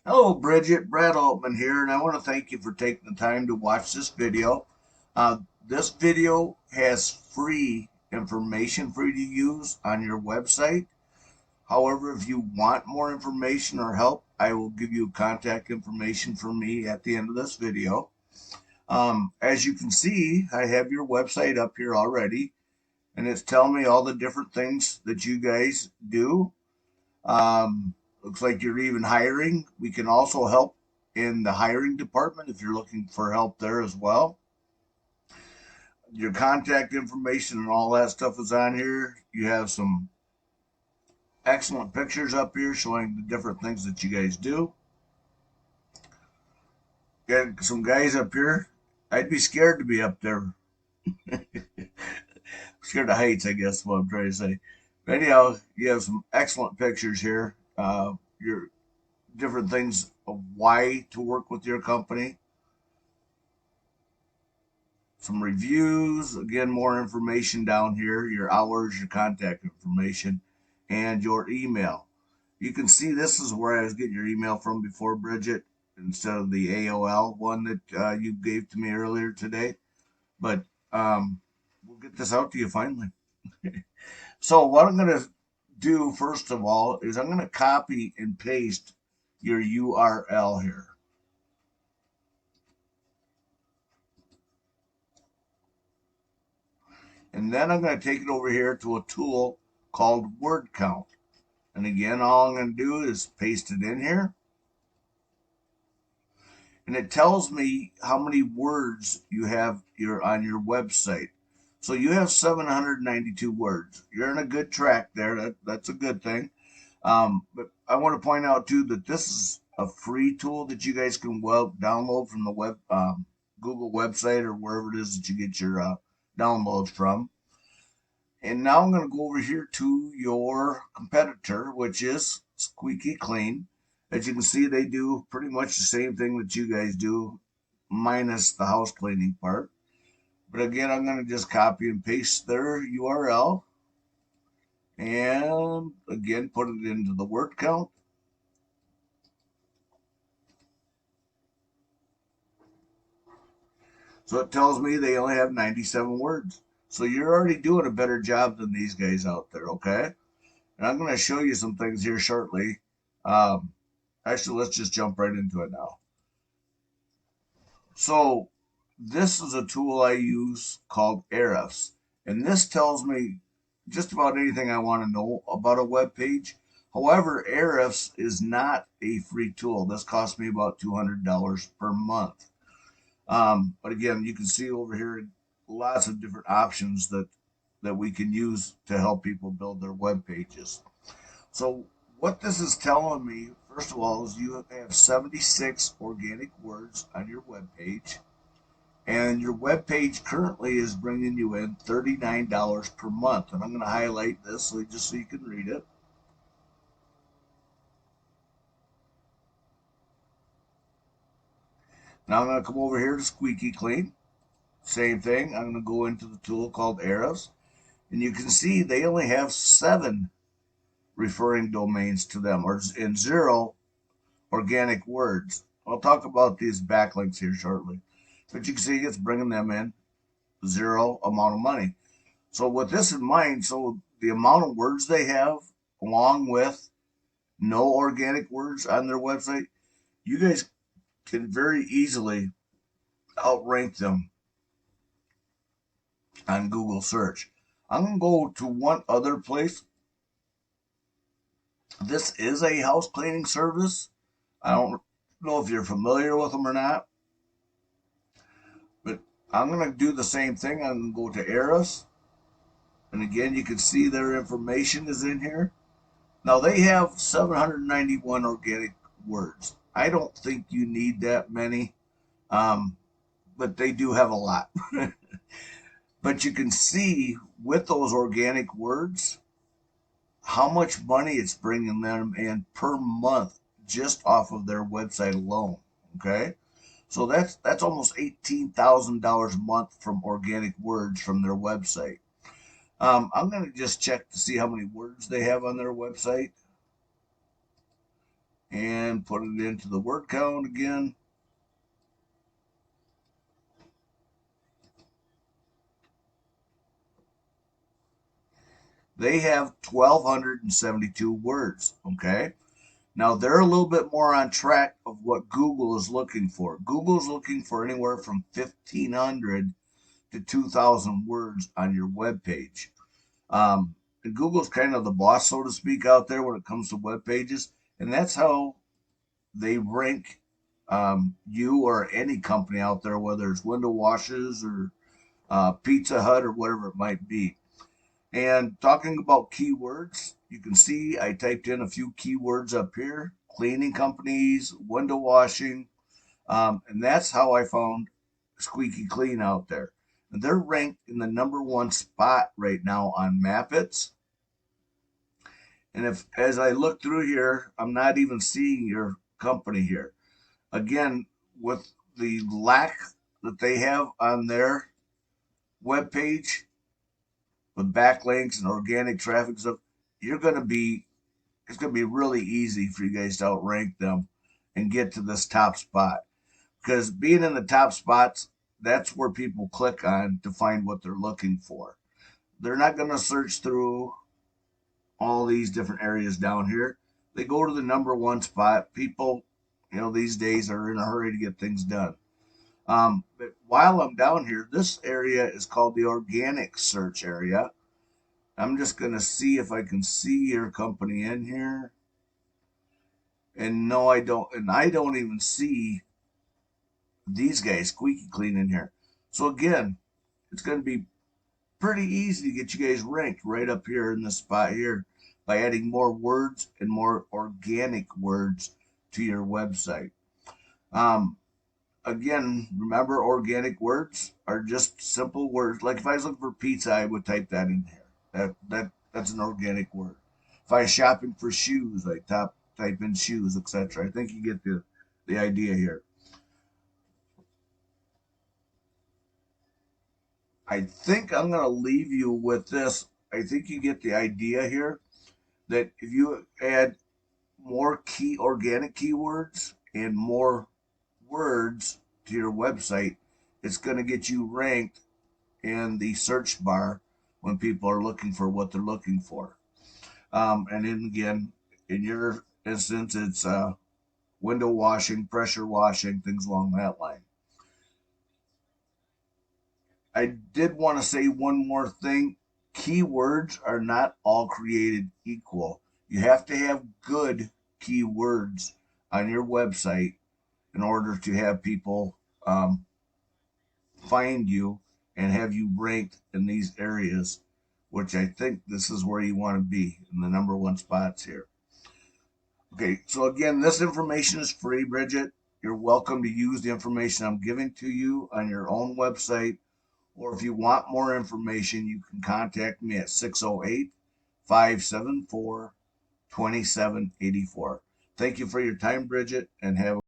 Hello, Bridget. Brad Altman here, and I want to thank you for taking the time to watch this video. This video has free information for you to use on your website. However, if you want more information or help, I will give you contact information for me at the end of this video. As you can see, I have your website up here already, and it's telling me all the different things that you guys do. Looks like you're even hiring. We can also help in the hiring department if you're looking for help there as well. Your contact information and all that stuff is on here. You have some excellent pictures up here showing the different things that you guys do. Got some guys up here. I'd be scared to be up there. Scared of heights, I guess, is what I'm trying to say. But anyhow, you have some excellent pictures here. Your different things of why to work with your company. Some reviews, again, more information down here, your hours, your contact information, and your email. You can see this is where I was getting your email from before, Bridget, instead of the AOL one that you gave to me earlier today. But we'll get this out to you finally. So what I'm going to do, first of all, is I'm going to copy and paste your URL here. And then I'm going to take it over here to a tool called word count. And again, all I'm going to do is paste it in here. And it tells me how many words you have on your website. So you have 792 words. You're in a good track there. That's a good thing. But I want to point out too that this is a free tool that you guys can download from the Google website or wherever it is that you get your downloads from. And now I'm going to go over here to your competitor, which is Squeaky Clean. As you can see, they do pretty much the same thing that you guys do, minus the house cleaning part. But again, I'm going to just copy and paste their URL and again put it into the word count. So it tells me they only have 97 words. So you're already doing a better job than these guys out there, okay? And I'm going to show you some things here shortly. Actually, let's just jump right into it now. So this is a tool I use called Ahrefs, and this tells me just about anything I want to know about a web page. However, Ahrefs is not a free tool. This costs me about $200 per month. But again, you can see over here lots of different options that we can use to help people build their web pages. So what this is telling me, first of all, is you have 76 organic words on your web page, and your web page currently is bringing you in $39 per month. And I'm going to highlight this just so you can read it. Now I'm going to come over here to Squeaky Clean. Same thing. I'm going to go into the tool called Ahrefs, and you can see they only have 7 referring domains to them, or in 0 organic words. I'll talk about these backlinks here shortly. But you can see it's bringing them in 0 amount of money. So with this in mind, so the amount of words they have, along with no organic words on their website, you guys can very easily outrank them on Google search. I'm going to go to one other place. This is a house cleaning service. I don't know if you're familiar with them or not, but I'm going to do the same thing. I'm going to go to Eros. And again, you can see their information is in here. Now they have 791 organic words. I don't think you need that many, but they do have a lot. But you can see with those organic words how much money it's bringing them in per month just off of their website alone. Okay, so that's almost $18,000 a month from organic words from their website. I'm going to just check to see how many words they have on their website. and put it into the word count again. They have 1,272 words. Okay. Now they're a little bit more on track of what Google is looking for. Google's looking for anywhere from 1,500 to 2,000 words on your web page. And Google's kind of the boss, so to speak, out there when it comes to web pages, and that's how they rank you or any company out there, whether it's window washes or Pizza Hut or whatever it might be. And talking about keywords, you can see I typed in a few keywords up here: cleaning companies, window washing, and that's how I found Squeaky Clean out there. And they're ranked in the #1 spot right now on Mapits. And if, as I look through here, I'm not even seeing your company here. Again, with the lack that they have on their webpage with backlinks and organic traffic stuff, you're going to be it's going to be really easy for you guys to outrank them and get to this top spot. Because being in the top spots, that's where people click on to find what they're looking for. They're not going to search through all these different areas down here. They go to the #1 spot. People, these days are in a hurry to get things done. But while I'm down here, this area is called the organic search area. I'm just going to see if I can see your company in here. And no, I don't. And I don't even see these guys, Squeaky Clean, in here. So again, it's going to be pretty easy to get you guys ranked right up here in this spot here by adding more words and more organic words to your website. Um, Again, remember, organic words are just simple words. Like if I was looking for pizza, I would type that in here. That's an organic word. If I was shopping for shoes, I type in shoes, etc. I think you get the idea here. I think I'm going to leave you with this. I think you get the idea here that if you add more key organic keywords and more words to your website, it's going to get you ranked in the search bar when people are looking for what they're looking for. And then again, in your instance, it's window washing, pressure washing, things along that line. I did want to say one more thing. Keywords are not all created equal. You have to have good keywords on your website in order to have people find you and have you ranked in these areas, which I think this is where you want to be in the #1 spots here. Okay, so again, this information is free, Bridget. You're welcome to use the information I'm giving to you on your own website, or if you want more information, you can contact me at 608-574-2784. Thank you for your time, Bridget, and have